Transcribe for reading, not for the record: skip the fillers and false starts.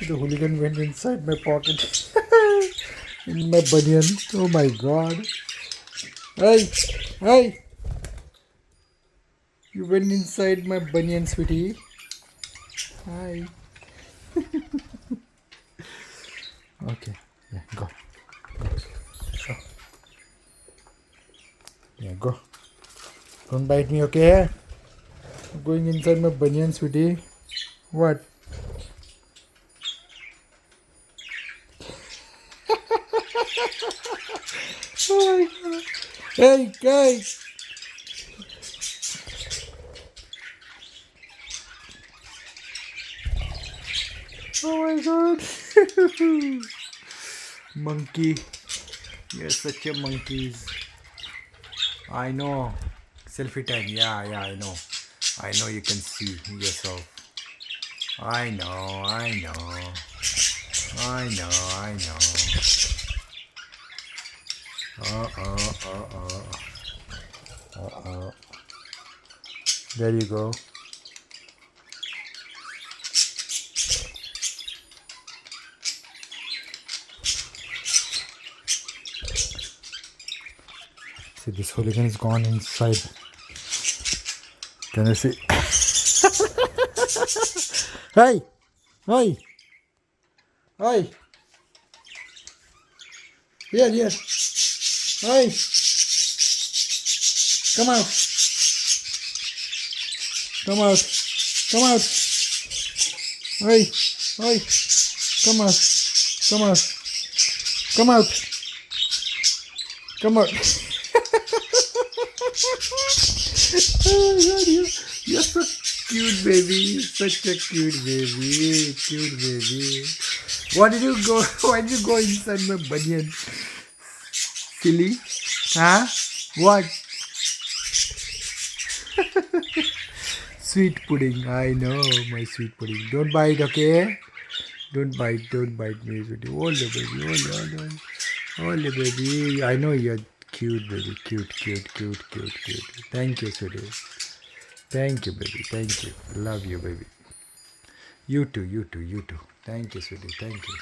The hooligan went inside my pocket. In my baniyan. Oh my god. Hey! Hey! You went inside my baniyan, sweetie. Hi. Okay. Yeah, go. Go. Yeah, go. Don't bite me, okay? I'm going inside my baniyan, sweetie. What? Oh my god. Hey, guys! Oh my god. Monkey. You're such a monkey. I know. Selfie time. Yeah, I know. I know you can see yourself. I know. Uh-oh. There you go. See, this hooligan is gone inside. Can you see? Hey! Hey! Hey! Here! Hey! Come out! Come out! Hey! Come out! Oh my god, you're so cute, baby. Such a cute baby. Why did you go inside my baniyan? Silly? Huh? What? Sweet pudding. I know, my sweet pudding. Don't bite, okay? Don't bite me, sweetie. Hold the baby. Hold the baby. I know you're cute, baby. Cute. Thank you, sweetie. Thank you, baby. Thank you. Love you, baby. You too. Thank you, sweetie. Thank you.